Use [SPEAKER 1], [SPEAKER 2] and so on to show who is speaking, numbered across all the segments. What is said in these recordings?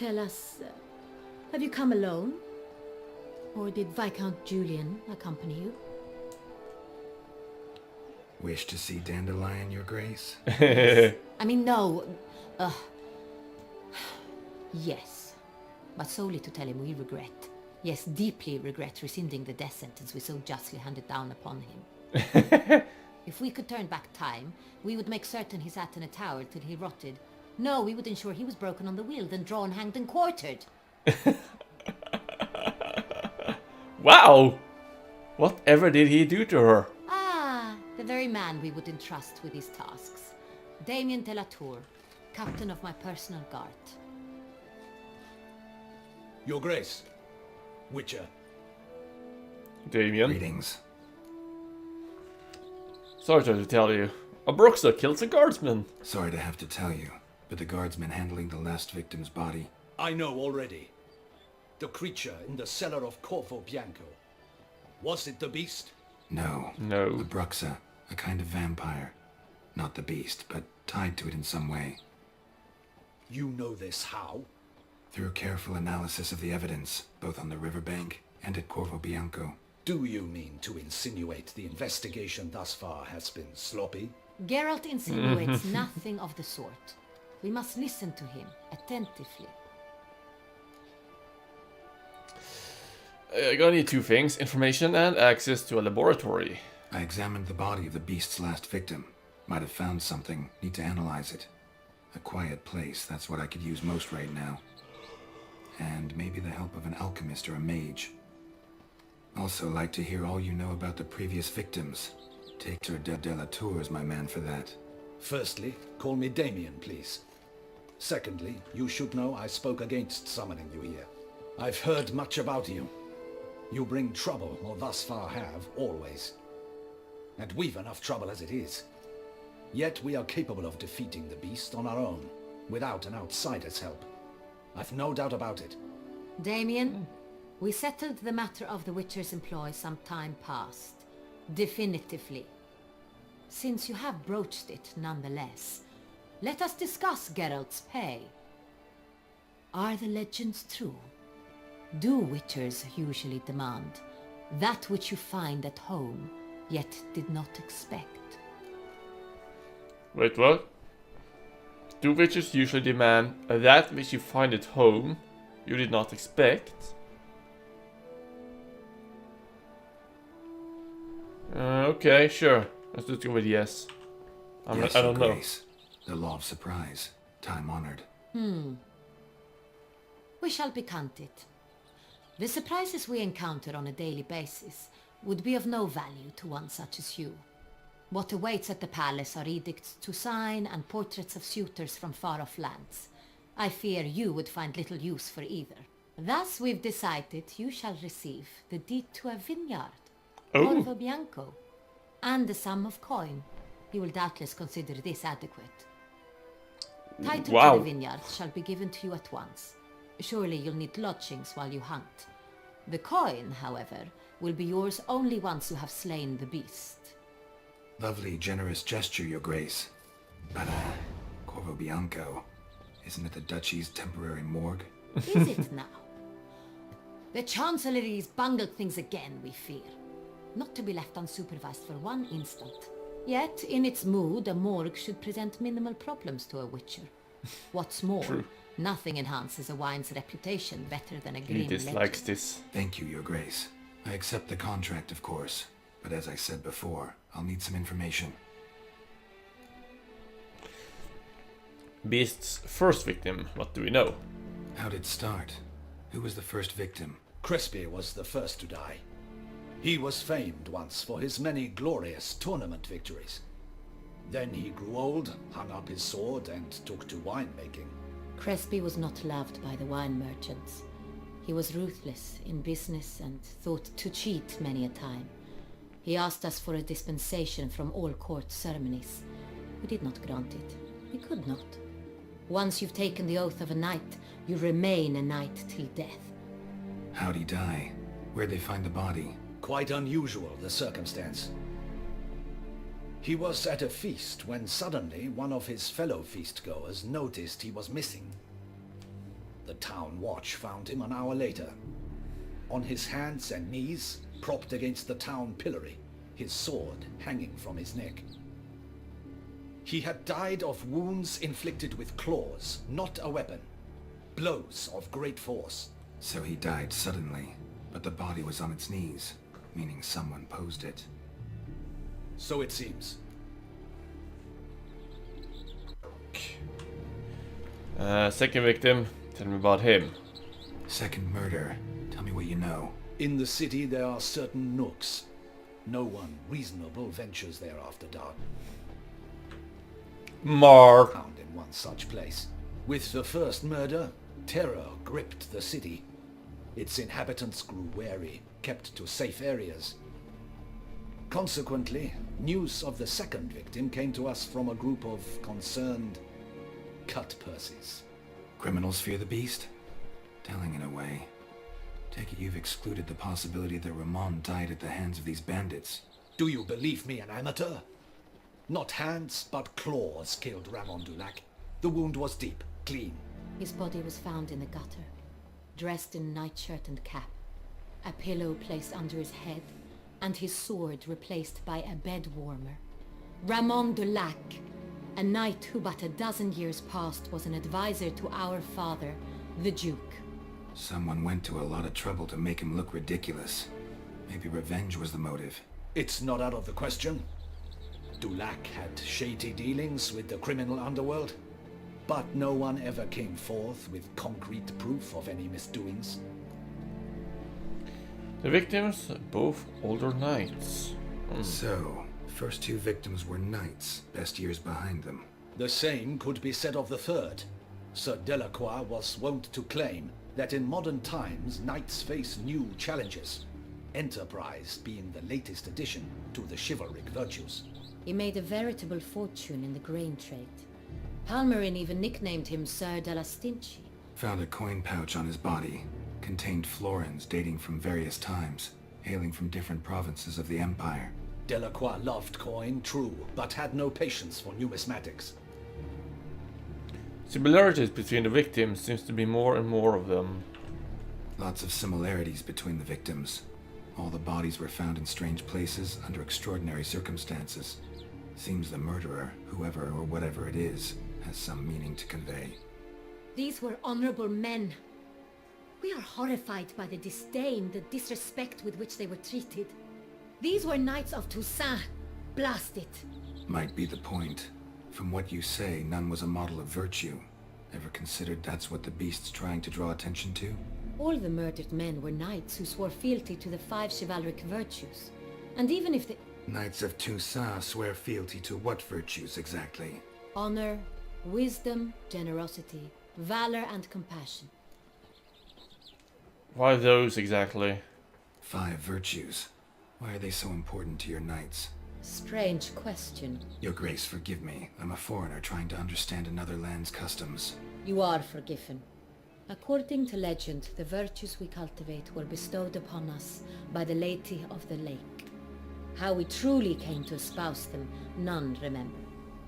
[SPEAKER 1] tell us, have you come alone? Or did Viscount Julian accompany you?
[SPEAKER 2] Wish to see Dandelion, Your Grace?
[SPEAKER 1] Yes. I mean, no. Yes. But solely to tell him we regret. Yes, deeply regret rescinding the death sentence we so justly handed down upon him. If we could turn back time, we would make certain he sat in a tower till he rotted. No, we would ensure he was broken on the wheel, then drawn, hanged, and quartered.
[SPEAKER 3] Wow! Whatever did he do to her?
[SPEAKER 1] Ah, the very man we would entrust with these tasks. Damien de la Tour, captain of my personal guard.
[SPEAKER 4] Your Grace. Witcher.
[SPEAKER 3] Damien.
[SPEAKER 2] Greetings.
[SPEAKER 3] Sorry to tell you. Abroxa kills a guardsman.
[SPEAKER 2] Sorry to have to tell you, but the guardsman handling the last victim's body...
[SPEAKER 4] I know already. The creature in the cellar of Corvo Bianco. Was it the beast?
[SPEAKER 2] No.
[SPEAKER 3] No.
[SPEAKER 2] Abroxa, a kind of vampire. Not the beast, but tied to it in some way.
[SPEAKER 4] You know this how?
[SPEAKER 2] Through careful analysis of the evidence, both on the riverbank and at Corvo Bianco.
[SPEAKER 4] Do you mean to insinuate the investigation thus far has been sloppy?
[SPEAKER 1] Geralt insinuates nothing of the sort. We must listen to him attentively.
[SPEAKER 3] I'm gonna need two things: information and access to a laboratory.
[SPEAKER 2] I examined the body of the beast's last victim. Might have found something. Need to analyze it. A quiet place, that's what I could use most right now. And maybe the help of an alchemist or a mage. Also like to hear all you know about the previous victims. Hector de la Tour is my man for that.
[SPEAKER 4] Firstly, call me Damien, please. Secondly, you should know I spoke against summoning you here. I've heard much about you. You bring trouble, or thus far have, always. And we've enough trouble as it is. Yet we are capable of defeating the beast on our own, without an outsider's help. I've no doubt about it.
[SPEAKER 1] Damien, we settled the matter of the Witcher's employ some time past. Definitively. Since you have broached it nonetheless, let us discuss Geralt's pay. Are the legends true? Do Witchers usually demand that which you find at home, yet did not expect?
[SPEAKER 3] Wait, what? Do witches usually demand that which you find at home you did not expect? Okay, sure. Let's just go with yes.
[SPEAKER 2] Yes,
[SPEAKER 3] I don't
[SPEAKER 2] Your
[SPEAKER 3] know.
[SPEAKER 2] Grace. The law of surprise. Time-honored.
[SPEAKER 1] We shall becant it. The surprises we encounter on a daily basis would be of no value to one such as you. What awaits at the palace are edicts to sign and portraits of suitors from far-off lands. I fear you would find little use for either. Thus we've decided you shall receive the deed to a vineyard, Corvo Bianco, and the sum of coin. You will doubtless consider this adequate. Title to the vineyard shall be given to you at once. Surely you'll need lodgings while you hunt. The coin, however, will be yours only once you have slain the beast.
[SPEAKER 2] Lovely, generous gesture, Your Grace. But, Corvo Bianco, isn't it the Duchy's temporary morgue?
[SPEAKER 1] Is it now? The Chancellery's bungled things again, we fear. Not to be left unsupervised for one instant. Yet, in its mood, a morgue should present minimal problems to a Witcher. What's more, nothing enhances a wine's reputation better than a grim
[SPEAKER 3] He dislikes
[SPEAKER 1] legend.
[SPEAKER 3] this.
[SPEAKER 2] Thank you, Your Grace. I accept the contract, of course. But as I said before, I'll need some information.
[SPEAKER 3] Beast's first victim, what do we know?
[SPEAKER 2] How did it start? Who was the first victim?
[SPEAKER 4] Crespi was the first to die. He was famed once for his many glorious tournament victories. Then he grew old, hung up his sword, and took to winemaking.
[SPEAKER 1] Crespi was not loved by the wine merchants. He was ruthless in business and thought to cheat many a time. He asked us for a dispensation from all court ceremonies. We did not grant it. We could not. Once you've taken the oath of a knight, you remain a knight till death.
[SPEAKER 2] How'd he die? Where'd they find the body?
[SPEAKER 4] Quite unusual, the circumstance. He was at a feast when suddenly one of his fellow feastgoers noticed he was missing. The town watch found him an hour later. On his hands and knees, propped against the town pillory, his sword hanging from his neck. He had died of wounds inflicted with claws, not a weapon. Blows of great force.
[SPEAKER 2] So he died suddenly, but the body was on its knees, meaning someone posed it.
[SPEAKER 4] So it seems.
[SPEAKER 3] Second victim, tell me about him.
[SPEAKER 2] Second murder. Tell me what you know.
[SPEAKER 4] In the city there are certain nooks. No one reasonable ventures there after dark.
[SPEAKER 3] Mark.
[SPEAKER 4] Found in one such place. With the first murder, terror gripped the city. Its inhabitants grew wary, kept to safe areas. Consequently, news of the second victim came to us from a group of concerned cut-purses.
[SPEAKER 2] Criminals fear the beast? Telling in a way. Take it you've excluded the possibility that Ramon died at the hands of these bandits.
[SPEAKER 4] Do you believe me an amateur? Not hands, but claws killed Ramon Dulac. The wound was deep, clean.
[SPEAKER 1] His body was found in the gutter, dressed in nightshirt and cap, a pillow placed under his head, and his sword replaced by a bed warmer. Ramon Dulac, a knight who but a dozen years past was an advisor to our father, the Duke.
[SPEAKER 2] Someone went to a lot of trouble to make him look ridiculous. Maybe revenge was the motive.
[SPEAKER 4] It's not out of the question. Dulac had shady dealings with the criminal underworld, but no one ever came forth with concrete proof of any misdoings.
[SPEAKER 3] The victims, both older knights.
[SPEAKER 2] So, first two victims were knights, best years behind them.
[SPEAKER 4] The same could be said of the third. Sir Delacroix was wont to claim that in modern times knights face new challenges, enterprise being the latest addition to the chivalric virtues.
[SPEAKER 1] He made a veritable fortune in the grain trade. Palmerin even nicknamed him Sir de la Stinchi.
[SPEAKER 2] Found a coin pouch on his body. Contained florins dating from various times, hailing from different provinces of the Empire.
[SPEAKER 4] Delacroix loved coin, true, but had no patience for numismatics.
[SPEAKER 3] Similarities between the victims seems to be more and more of them.
[SPEAKER 2] Lots of similarities between the victims. All the bodies were found in strange places under extraordinary circumstances. Seems the murderer, whoever or whatever it is, has some meaning to convey.
[SPEAKER 1] These were honorable men. We are horrified by the disdain, the disrespect with which they were treated. These were knights of Toussaint. Blast it.
[SPEAKER 2] Might be the point. From what you say, none was a model of virtue. Ever considered that's what the beast's trying to draw attention to?
[SPEAKER 1] All the murdered men were knights who swore fealty to the 5 chivalric virtues. And even if the
[SPEAKER 2] Knights of Toussaint swear fealty to what virtues exactly?
[SPEAKER 1] honor, wisdom, generosity, valor, and compassion.
[SPEAKER 3] Why those exactly?
[SPEAKER 2] 5 virtues. Why are they so important to your knights?
[SPEAKER 1] Strange question.
[SPEAKER 2] Your Grace, forgive me. I'm a foreigner trying to understand another land's customs.
[SPEAKER 1] You are forgiven. According to legend, the virtues we cultivate were bestowed upon us by the Lady of the Lake. How we truly came to espouse them, none remember.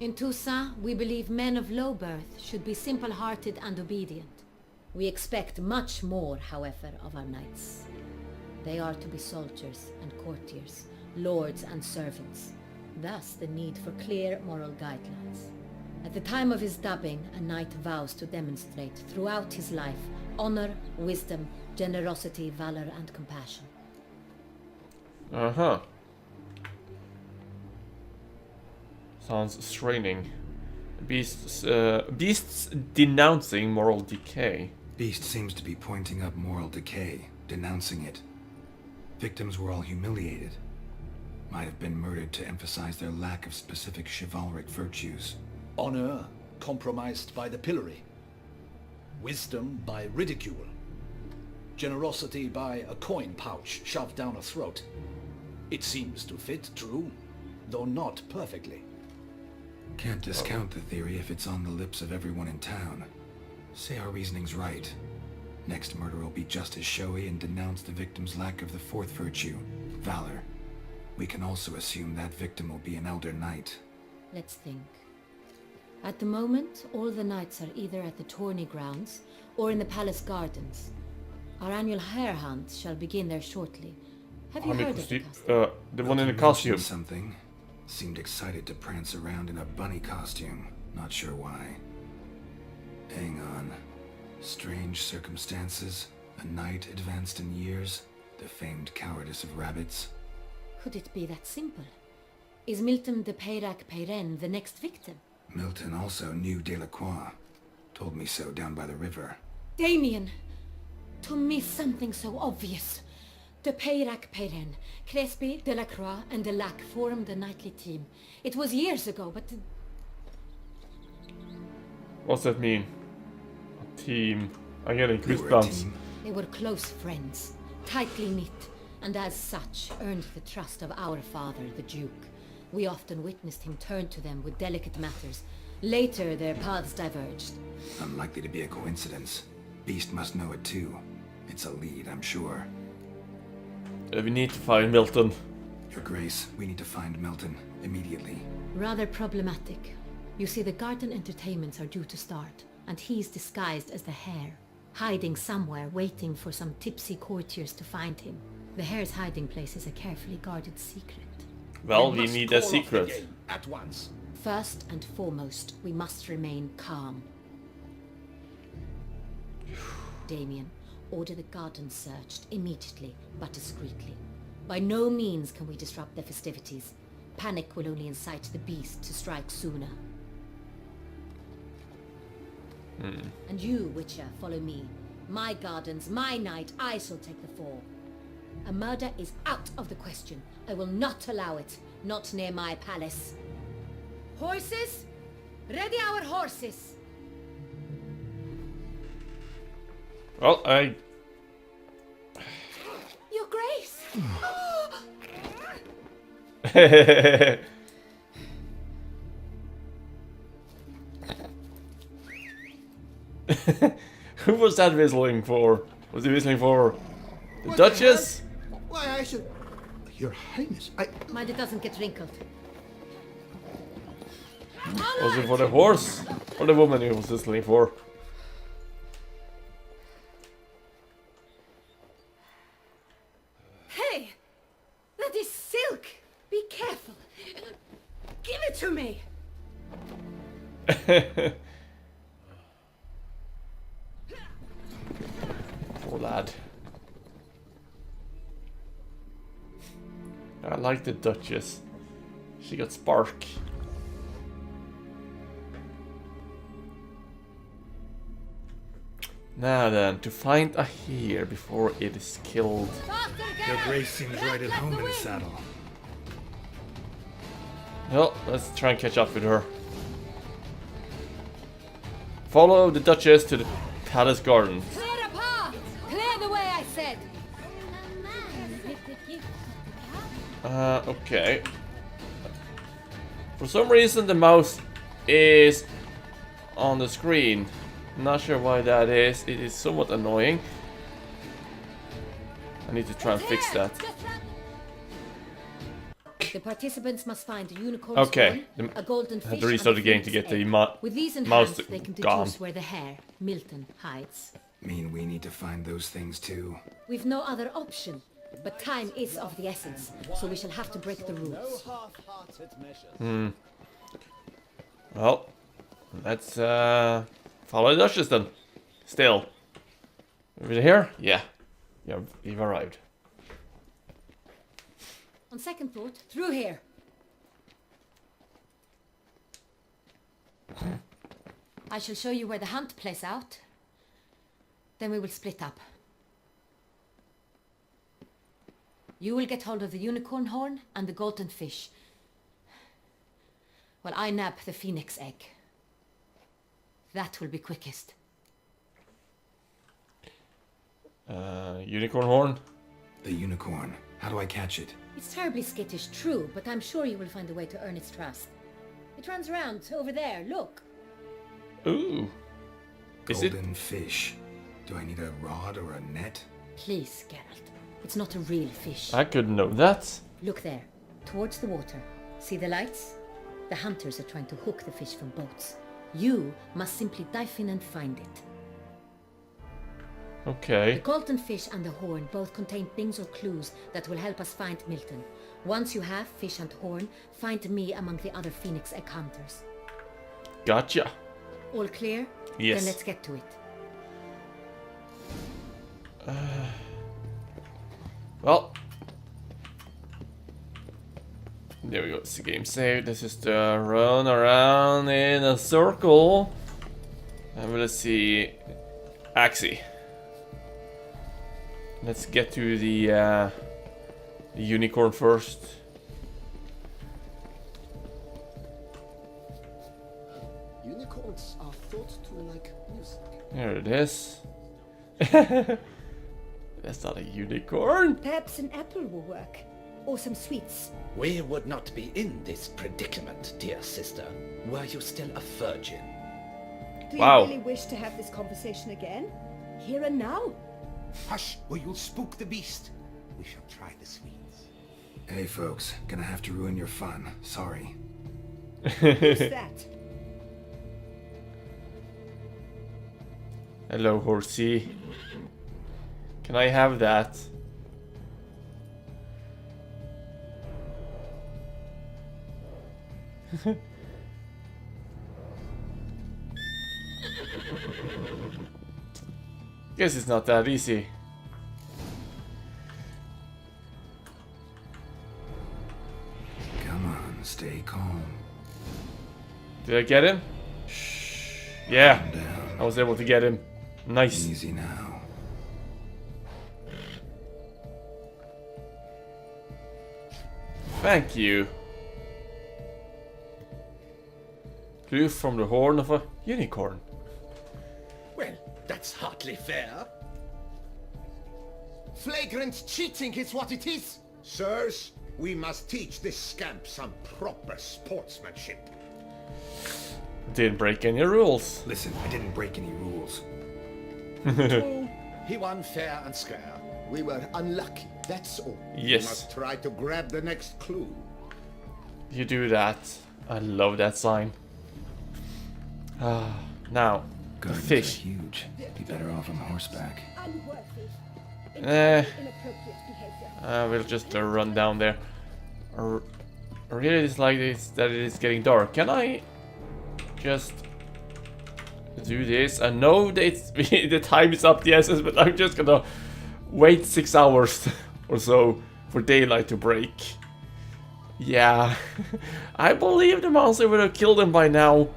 [SPEAKER 1] In Toussaint, we believe men of low birth should be simple-hearted and obedient. We expect much more, however, of our knights. They are to be soldiers and courtiers, lords and servants. Thus the need for clear moral guidelines. At the time of his dubbing, a knight vows to demonstrate throughout his life honor, wisdom, generosity, valor, and compassion.
[SPEAKER 3] Uh-huh. Sounds straining. Beasts denouncing moral decay.
[SPEAKER 2] Beast seems to be pointing up moral decay, denouncing it. Victims were all humiliated. Might have been murdered to emphasize their lack of specific chivalric virtues.
[SPEAKER 4] Honor compromised by the pillory. Wisdom by ridicule. Generosity by a coin pouch shoved down a throat. It seems to fit, true, though not perfectly.
[SPEAKER 2] Can't discount the theory if it's on the lips of everyone in town. Say our reasoning's right. Next murder will be just as showy and denounce the victim's lack of the 4th virtue, valor. We can also assume that victim will be an elder knight.
[SPEAKER 1] Let's think. At the moment, all the knights are either at the tourney grounds or in the palace gardens. Our annual hare hunt shall begin there shortly. Have you heard of the custom?
[SPEAKER 3] The one in the
[SPEAKER 2] Milton
[SPEAKER 3] costume.
[SPEAKER 2] mentioned something. Seemed excited to prance around in a bunny costume. Not sure why. Hang on. Strange circumstances. A knight advanced in years. The famed cowardice of rabbits.
[SPEAKER 1] Could it be that simple? Is Milton de Peyrac Peyren the next victim?
[SPEAKER 2] Milton also knew Delacroix. Told me so down by the river.
[SPEAKER 1] Damien! To miss something so obvious. De Peyrac Peyren, Crespi, Delacroix, and Delac formed a knightly team. It was years ago, but...
[SPEAKER 3] What's that mean? A team. I'm getting
[SPEAKER 2] They were a
[SPEAKER 3] goosebumps.
[SPEAKER 2] team.
[SPEAKER 1] They were close friends, tightly knit, and as such earned the trust of our father, the Duke. We often witnessed him turn to them with delicate matters. Later, their paths diverged.
[SPEAKER 2] Unlikely to be a coincidence. Beast must know it too. It's a lead, I'm sure.
[SPEAKER 3] We need to find Milton.
[SPEAKER 2] Your Grace, we need to find Milton immediately.
[SPEAKER 1] Rather problematic. You see, the garden entertainments are due to start, and he's disguised as the hare, hiding somewhere, waiting for some tipsy courtiers to find him. The hare's hiding place is a carefully guarded secret.
[SPEAKER 3] Well, we
[SPEAKER 4] must
[SPEAKER 3] need
[SPEAKER 4] call
[SPEAKER 3] a
[SPEAKER 4] off the
[SPEAKER 3] secret.
[SPEAKER 4] game at once.
[SPEAKER 1] First and foremost, we must remain calm. Damien, order the garden searched immediately, but discreetly. By no means can we disrupt the festivities. Panic will only incite the beast to strike sooner. And you, Witcher, follow me. My gardens, my night, I shall take the fall. A murder is out of the question. I will not allow it. Not near my palace. Horses? Ready our horses!
[SPEAKER 3] Well, I...
[SPEAKER 1] Your Grace!
[SPEAKER 3] Who was that whistling for? Was he whistling for the Duchess?
[SPEAKER 5] Why, I should... Your Highness,
[SPEAKER 1] Mind it doesn't get wrinkled.
[SPEAKER 3] Was it for the horse? Or the woman he was whistling for?
[SPEAKER 1] Hey! That is silk! Be careful! Give it to me!
[SPEAKER 3] Poor lad. I like the Duchess. She got spark. Now then, to find a hare before it is killed.
[SPEAKER 2] Your Grace seems right at home in the saddle.
[SPEAKER 3] Well, let's try and catch up with her. Follow the Duchess to the palace garden.
[SPEAKER 1] Clear a path! Clear the way, I said!
[SPEAKER 3] Okay. For some reason the mouse is on the screen. Not sure why that is. It is somewhat annoying. I need to try and fix that.
[SPEAKER 1] The participants must find a unicorn
[SPEAKER 3] Okay,
[SPEAKER 1] spawn, a golden
[SPEAKER 3] I had
[SPEAKER 1] fish,
[SPEAKER 3] to restart
[SPEAKER 1] and
[SPEAKER 3] the
[SPEAKER 1] a
[SPEAKER 3] game to get
[SPEAKER 1] phoenix
[SPEAKER 3] the
[SPEAKER 1] egg. With these in
[SPEAKER 3] mouse
[SPEAKER 1] hand, they can
[SPEAKER 3] gone.
[SPEAKER 1] deduce where the hare, Milton, hides.
[SPEAKER 2] Mean we need to find those things too.
[SPEAKER 1] We've no other option, but time is of the essence, so we shall have to break the rules.
[SPEAKER 3] Well, let's follow the Duchess then. Still. Over here? Yeah. Yeah, you've arrived.
[SPEAKER 1] On second thought, through here. I shall show you where the hunt plays out. Then we will split up. You will get hold of the unicorn horn and the golden fish, while I nab the phoenix egg. That will be quickest.
[SPEAKER 3] Unicorn horn?
[SPEAKER 2] The unicorn. How do I catch it?
[SPEAKER 1] It's terribly skittish, true, but I'm sure you will find a way to earn its trust. It runs around over there, look.
[SPEAKER 3] Ooh. Is it?
[SPEAKER 2] Golden fish. Do I need a rod or a net?
[SPEAKER 1] Please, Geralt. It's not a real fish.
[SPEAKER 3] I couldn't know that.
[SPEAKER 1] Look there, towards the water. See the lights? The hunters are trying to hook the fish from boats. You must simply dive in and find it. The
[SPEAKER 3] Okay.
[SPEAKER 1] golden fish and the horn both contain things or clues that will help us find Milton. Once you have fish and horn, find me among the other Phoenix egg hunters.
[SPEAKER 3] Gotcha.
[SPEAKER 1] All clear?
[SPEAKER 3] Yes.
[SPEAKER 1] Then let's get to it.
[SPEAKER 3] Well. There we go. It's the game save. This is the run around in a circle. And let's see. Axie. Let's get to the unicorn first.
[SPEAKER 5] Unicorns are thought to like music.
[SPEAKER 3] Here it is. That's not a unicorn.
[SPEAKER 6] Perhaps an apple will work. Or some sweets.
[SPEAKER 4] We would not be in this predicament, dear sister, were you still a virgin.
[SPEAKER 6] Do
[SPEAKER 3] Wow.
[SPEAKER 6] you really wish to have this conversation again? Here and now?
[SPEAKER 5] Hush, or you'll spook the beast. We shall try the sweets.
[SPEAKER 2] Hey folks, gonna have to ruin your fun. Sorry.
[SPEAKER 6] Who's that?
[SPEAKER 3] Hello, horsey. Can I have that? Guess it's not that easy.
[SPEAKER 2] Come on, stay calm.
[SPEAKER 3] Did I get him? Shh. Yeah,
[SPEAKER 2] Calm down.
[SPEAKER 3] I was able to get him. Nice.
[SPEAKER 2] Easy now.
[SPEAKER 3] Thank you. Clue from the horn of a unicorn.
[SPEAKER 4] Well, that's hardly fair.
[SPEAKER 5] Flagrant cheating is what it is. Sirs, we must teach this scamp some proper sportsmanship.
[SPEAKER 3] Didn't break any rules.
[SPEAKER 2] Listen, I didn't break any rules.
[SPEAKER 4] Oh, he won fair and square.
[SPEAKER 5] We were unlucky, that's all. We
[SPEAKER 3] Yes,
[SPEAKER 5] must try to grab the next clue.
[SPEAKER 3] you do that. I love that sign. Now, the
[SPEAKER 2] Gardens are
[SPEAKER 3] fish.
[SPEAKER 2] huge. Be better off on horseback.
[SPEAKER 6] Unworthy.
[SPEAKER 3] Eh,
[SPEAKER 6] Inappropriate behavior.
[SPEAKER 3] we'll just run down there. I really dislike this, that it is getting dark. Can I just do this? I know that it's, the time is up the essence, but I'm just gonna wait 6 hours or so for daylight to break. Yeah, I believe the monster would have killed him by now.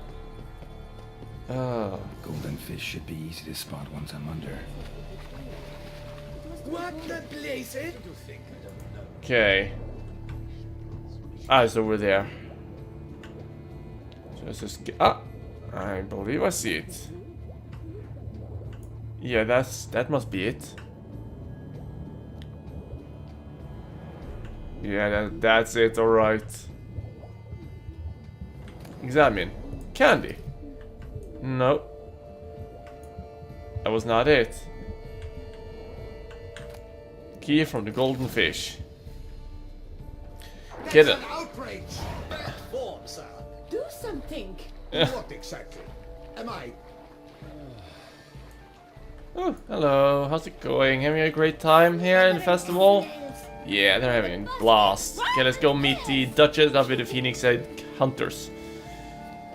[SPEAKER 2] Golden fish should be easy to spot once I'm under.
[SPEAKER 4] What the blazes?
[SPEAKER 3] Okay. Ah, it's over there. Just I believe I see it. Yeah, that must be it. Yeah, that's it. All right. Examine. Candy. No. That was not it. Key from the golden fish. Get it.
[SPEAKER 5] That's an outrage!
[SPEAKER 4] Bad form, sir.
[SPEAKER 6] Do something.
[SPEAKER 5] What exactly? Am I?
[SPEAKER 3] Oh, hello. How's it going? Having a great time here in the festival? Yeah, they're having a blast. Okay, let's go meet the Duchess of the Phoenix Egg Hunters.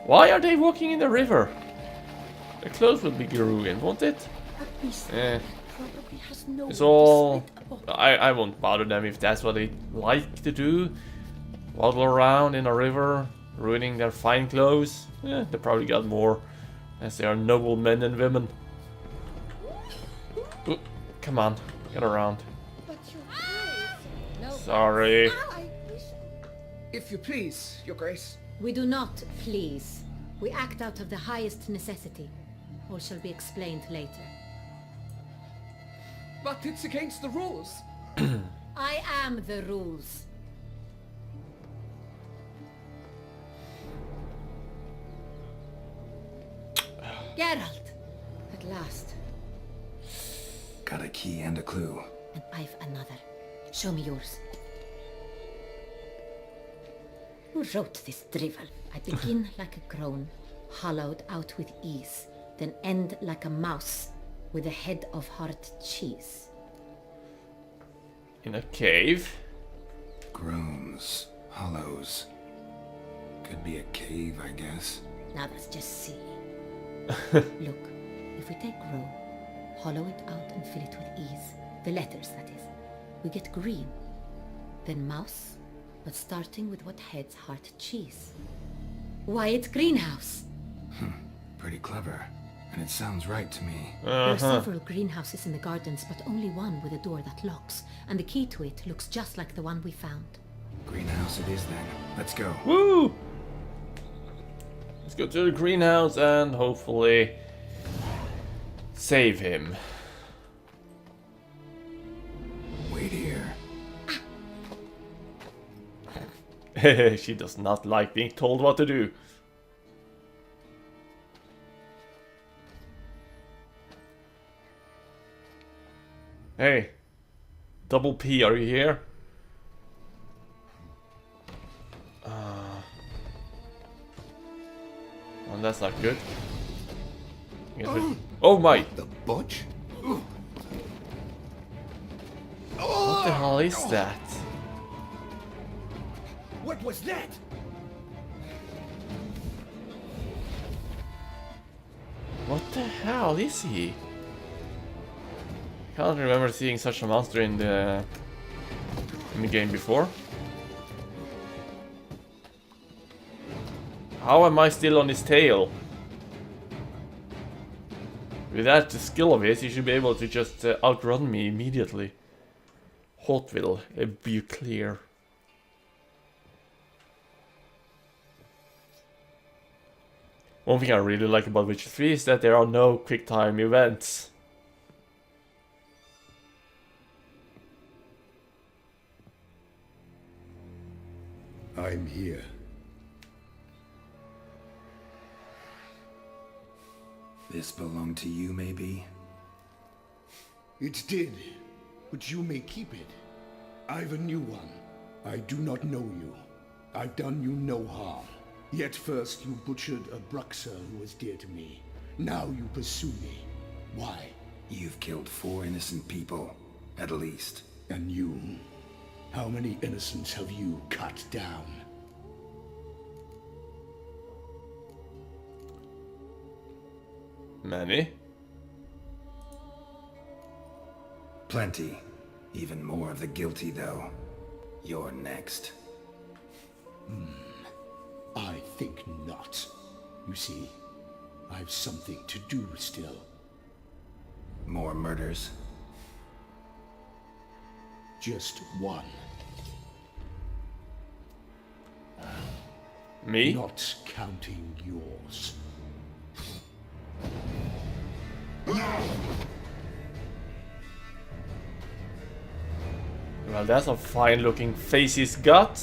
[SPEAKER 3] Why are they walking in the river? Their clothes will be ruined, won't it?
[SPEAKER 6] Probably has no
[SPEAKER 3] It's all... I won't bother them if that's what they like to do. Waddle around in a river, ruining their fine clothes. They probably got more, as they are noble men and women. Ooh, come on, get around.
[SPEAKER 6] But your eyes. No.
[SPEAKER 3] Sorry.
[SPEAKER 6] I wish.
[SPEAKER 5] If you please, Your Grace.
[SPEAKER 1] We do not please. We act out of the highest necessity. All shall be explained later.
[SPEAKER 5] But it's against the rules.
[SPEAKER 1] I am the rules. Geralt! At last.
[SPEAKER 2] Got a key and a clue.
[SPEAKER 1] And I've another. Show me yours. Who wrote this drivel? I begin like a groan. hollowed out with ease, then end like a mouse with a head of hard cheese.
[SPEAKER 3] In a cave?
[SPEAKER 2] Groans, hollows. Could be a cave, I guess.
[SPEAKER 1] Now that's just silly. Look, if we take grow, hollow it out and fill it with ease, the letters that is, we get green. Then mouse, but starting with what heads hard cheese. Why, it's greenhouse!
[SPEAKER 2] Pretty clever. And it sounds right to me.
[SPEAKER 1] There are several greenhouses in the gardens, but only one with a door that locks, and the key to it looks just like the one we found.
[SPEAKER 2] Greenhouse it is then. Let's go.
[SPEAKER 3] Woo! Let's go to the greenhouse and hopefully save him.
[SPEAKER 2] Wait here.
[SPEAKER 3] She does not like being told what to do. Hey, Double P, are you here? Well, that's not good. Oh my!
[SPEAKER 5] The butch?
[SPEAKER 3] What the hell is that?
[SPEAKER 5] What was that?
[SPEAKER 3] What the hell is he? Can't remember seeing such a monster in the game before. How am I still on his tail? With that skill of his, he should be able to just outrun me immediately. Hotville, be clear. One thing I really like about Witcher 3 is that there are no quick time events.
[SPEAKER 5] I'm here.
[SPEAKER 2] This belonged to you, maybe?
[SPEAKER 5] It did, but you may keep it. I've a new one. I do not know you. I've done you no harm. Yet first you butchered a Bruxer who was dear to me. Now you pursue me. Why?
[SPEAKER 2] You've killed 4 innocent people, at least.
[SPEAKER 5] And you? How many innocents have you cut down?
[SPEAKER 3] Many?
[SPEAKER 2] Plenty. Even more of the guilty, though. You're next.
[SPEAKER 5] I think not. You see, I've something to do still.
[SPEAKER 2] More murders?
[SPEAKER 5] Just one.
[SPEAKER 3] Me?
[SPEAKER 5] Not counting yours.
[SPEAKER 3] Well, that's a fine looking face he's got.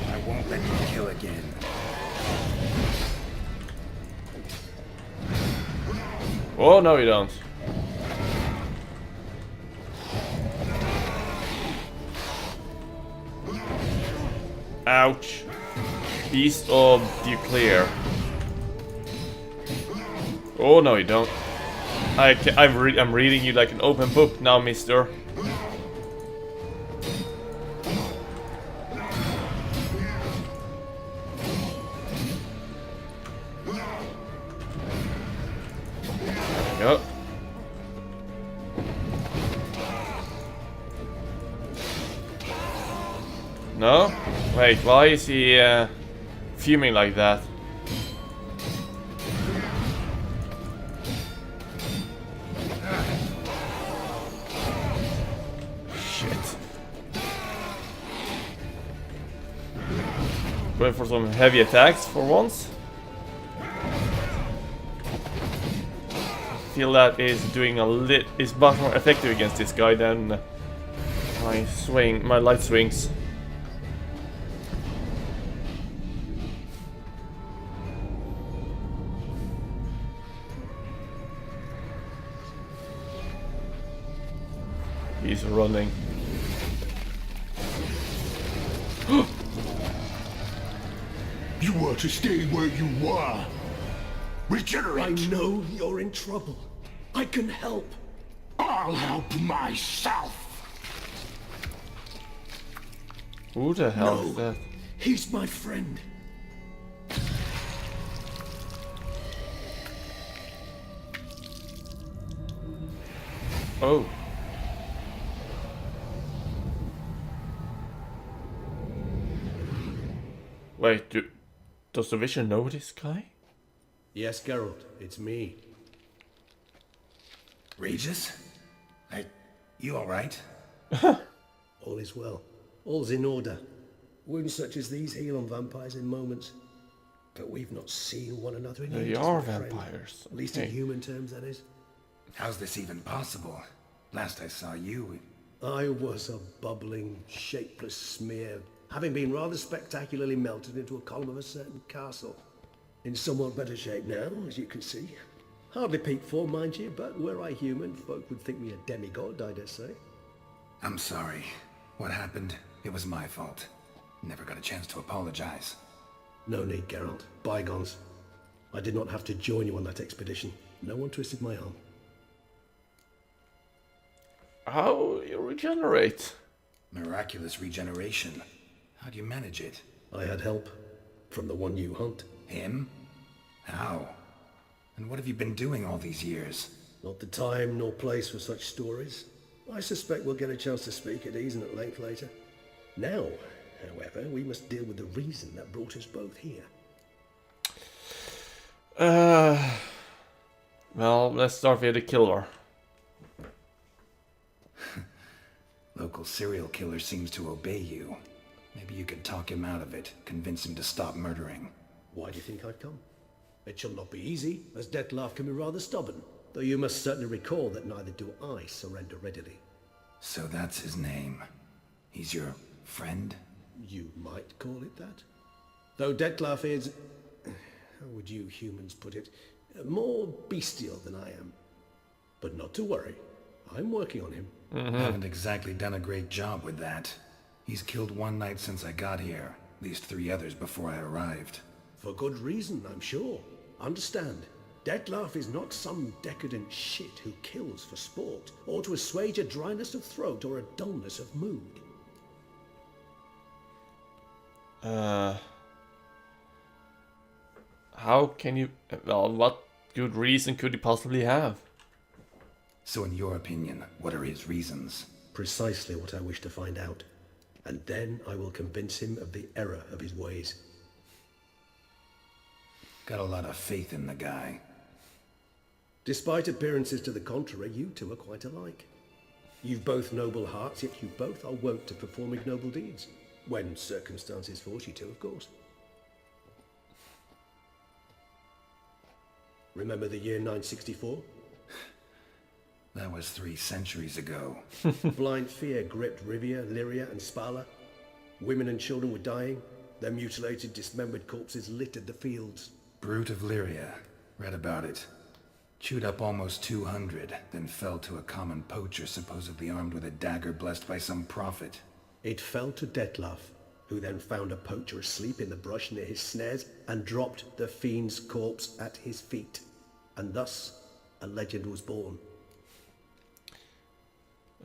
[SPEAKER 2] I won't let you kill again.
[SPEAKER 3] Oh, no you don't. Ouch. Beast of Declare. Oh, no you don't. I'm reading you like an open book now, mister. Yep. No? Wait, why is he fuming like that? Shit. Going for some heavy attacks for once. Feel that is doing is much more effective against this guy than my light swings. He's running.
[SPEAKER 5] You were to stay where you were. Regenerate!
[SPEAKER 7] I know you're in trouble. I can help.
[SPEAKER 5] I'll help myself.
[SPEAKER 3] Who the hell is
[SPEAKER 7] No,
[SPEAKER 3] that?
[SPEAKER 7] he's my friend.
[SPEAKER 3] Oh. Wait, does the Vision know this guy?
[SPEAKER 7] Yes, Geralt, it's me.
[SPEAKER 2] Regis? You alright?
[SPEAKER 7] All is well. All's in order. Wounds such as these heal on vampires in moments. But we've not seen one another in
[SPEAKER 3] They
[SPEAKER 7] ages,
[SPEAKER 3] are
[SPEAKER 7] my friend.
[SPEAKER 3] vampires.
[SPEAKER 7] At least
[SPEAKER 3] Okay.
[SPEAKER 7] in human terms, that is.
[SPEAKER 2] How's this even possible? Last I saw you...
[SPEAKER 7] I was a bubbling, shapeless smear, having been rather spectacularly melted into a column of a certain castle. In somewhat better shape now, as you can see. Hardly peak form, mind you, but were I human, folk would think me a demigod, I dare say.
[SPEAKER 2] I'm sorry. What happened? It was my fault. Never got a chance to apologize.
[SPEAKER 7] No need, Geralt. Bygones. I did not have to join you on that expedition. No one twisted my arm.
[SPEAKER 3] How you regenerate?
[SPEAKER 2] Miraculous regeneration. How do you manage it?
[SPEAKER 7] I had help from the one you hunt.
[SPEAKER 2] Him? How? And what have you been doing all these years?
[SPEAKER 7] Not the time nor place for such stories. I suspect we'll get a chance to speak at ease and at length later. Now, however, we must deal with the reason that brought us both here.
[SPEAKER 3] Well, let's start with the killer.
[SPEAKER 2] Local serial killer seems to obey you. Maybe you could talk him out of it, convince him to stop murdering.
[SPEAKER 7] Why do you think I've come? It shall not be easy, as Dettlaff can be rather stubborn. Though you must certainly recall that neither do I surrender readily.
[SPEAKER 2] So that's his name. He's your friend?
[SPEAKER 7] You might call it that. Though Dettlaff is... how would you humans put it? More bestial than I am. But not to worry. I'm working on him.
[SPEAKER 2] Haven't exactly done a great job with that. He's killed one knight since I got here. At least 3 others before I arrived.
[SPEAKER 7] For good reason, I'm sure. Understand, Dettlaff is not some decadent shit who kills for sport, or to assuage a dryness of throat or a dullness of mood.
[SPEAKER 3] How can you... Well, what good reason could he possibly have?
[SPEAKER 2] So in your opinion, what are his reasons?
[SPEAKER 7] Precisely what I wish to find out. And then I will convince him of the error of his ways.
[SPEAKER 2] Got a lot of faith in the guy.
[SPEAKER 7] Despite appearances to the contrary, you two are quite alike. You've both noble hearts, yet you both are wont to perform ignoble deeds. When circumstances force you to, of course. Remember the year 964?
[SPEAKER 2] That was 3 centuries ago.
[SPEAKER 7] Blind fear gripped Rivia, Lyria, and Spala. Women and children were dying. Their mutilated, dismembered corpses littered the fields.
[SPEAKER 2] Brute of Lyria. Read about it. Chewed up almost 200, then fell to a common poacher supposedly armed with a dagger blessed by some prophet.
[SPEAKER 7] It fell to Dettlaff, who then found a poacher asleep in the brush near his snares and dropped the fiend's corpse at his feet. And thus, a legend was born.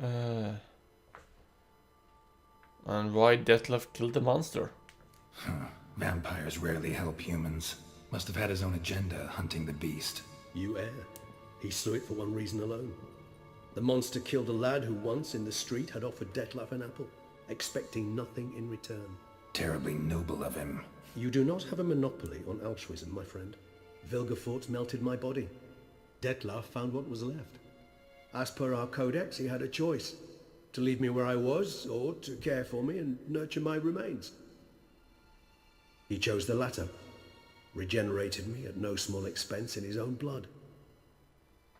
[SPEAKER 3] And why Dettlaff killed the monster?
[SPEAKER 2] Vampires rarely help humans. Must have had his own agenda, hunting the beast.
[SPEAKER 7] You err. He slew it for one reason alone. The monster killed a lad who once in the street had offered Dettlaff an apple, expecting nothing in return.
[SPEAKER 2] Terribly noble of him.
[SPEAKER 7] You do not have a monopoly on altruism, my friend. Vilgefortz melted my body. Dettlaff found what was left. As per our codex, he had a choice. To leave me where I was, or to care for me and nurture my remains. He chose the latter. Regenerated me at no small expense in his own blood.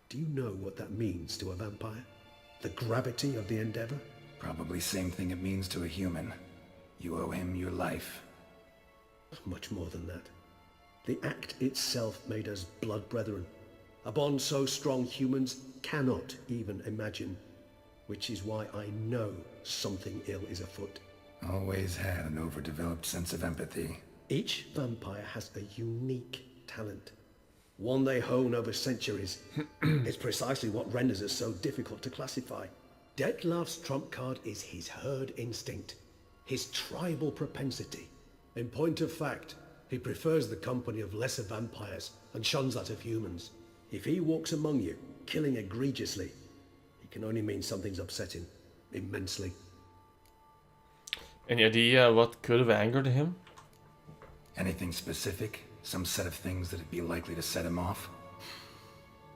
[SPEAKER 7] Do you know what that means to a vampire? The gravity of the endeavor?
[SPEAKER 2] Probably same thing it means to a human. You owe him your life.
[SPEAKER 7] Much more than that. The act itself made us blood brethren. A bond so strong humans cannot even imagine. Which is why I know something ill is afoot.
[SPEAKER 2] Always had an overdeveloped sense of empathy.
[SPEAKER 7] Each vampire has a unique talent, one they hone over centuries. It's precisely what renders us so difficult to classify. Dettlaff's trump card is his herd instinct, his tribal propensity. In point of fact, he prefers the company of lesser vampires and shuns that of humans. If he walks among you, killing egregiously, it can only mean something's upsetting immensely.
[SPEAKER 3] Any idea what could have angered him?
[SPEAKER 2] Anything specific? Some set of things that'd be likely to set him off?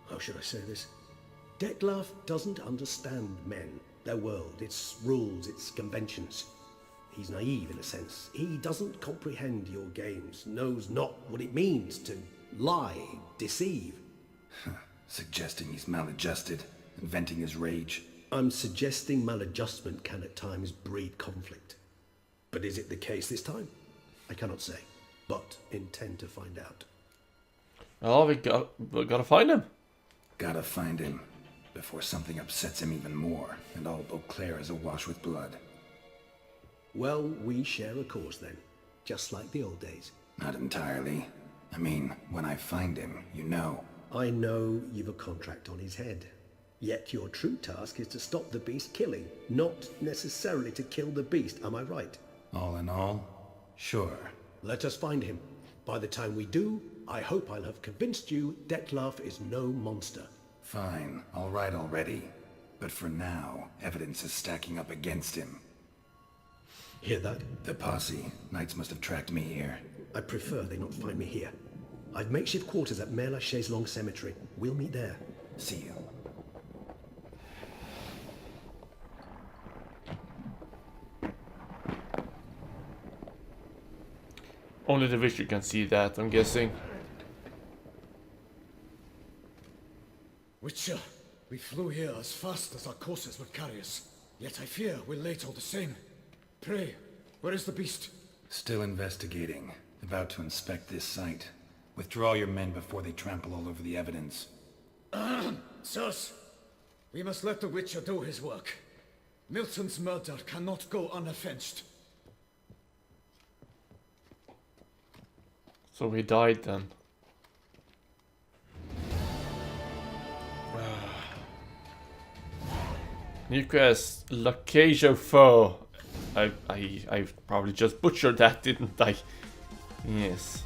[SPEAKER 7] How should I say this? Dettlaff doesn't understand men, their world, its rules, its conventions. He's naive in a sense. He doesn't comprehend your games, knows not what it means to lie, deceive.
[SPEAKER 2] Suggesting he's maladjusted and venting his rage.
[SPEAKER 7] I'm suggesting maladjustment can at times breed conflict. But is it the case this time? I cannot say, but intend to find out.
[SPEAKER 3] Oh, we gotta find him.
[SPEAKER 2] Gotta find him before something upsets him even more and all Beauclair is awash with blood.
[SPEAKER 7] Well, we share a cause then, just like the old days.
[SPEAKER 2] Not entirely. I mean, when I find him, you know.
[SPEAKER 7] I know you've a contract on his head. Yet your true task is to stop the beast killing, not necessarily to kill the beast, am I right?
[SPEAKER 2] All in all, sure.
[SPEAKER 7] Let us find him. By the time we do, I hope I'll have convinced you Dettlaff is no monster.
[SPEAKER 2] Fine, all right already. But for now, evidence is stacking up against him.
[SPEAKER 7] Hear that?
[SPEAKER 2] The posse. Knights must have tracked me here.
[SPEAKER 7] I prefer they not find me here. I've makeshift quarters at Mère Lachaise Long Cemetery. We'll meet there.
[SPEAKER 2] See you.
[SPEAKER 3] Only the Witcher can see that, I'm guessing.
[SPEAKER 8] Witcher, we flew here as fast as our courses would carry us. Yet I fear we're late all the same. Pray, where is the beast?
[SPEAKER 2] Still investigating. About to inspect this site. Withdraw your men before they trample all over the evidence.
[SPEAKER 8] Sirs, we must let the Witcher do his work. Milton's murder cannot go unavenged.
[SPEAKER 3] So he died then. New quest, Lacajo Foe. I probably just butchered that, didn't I? Yes.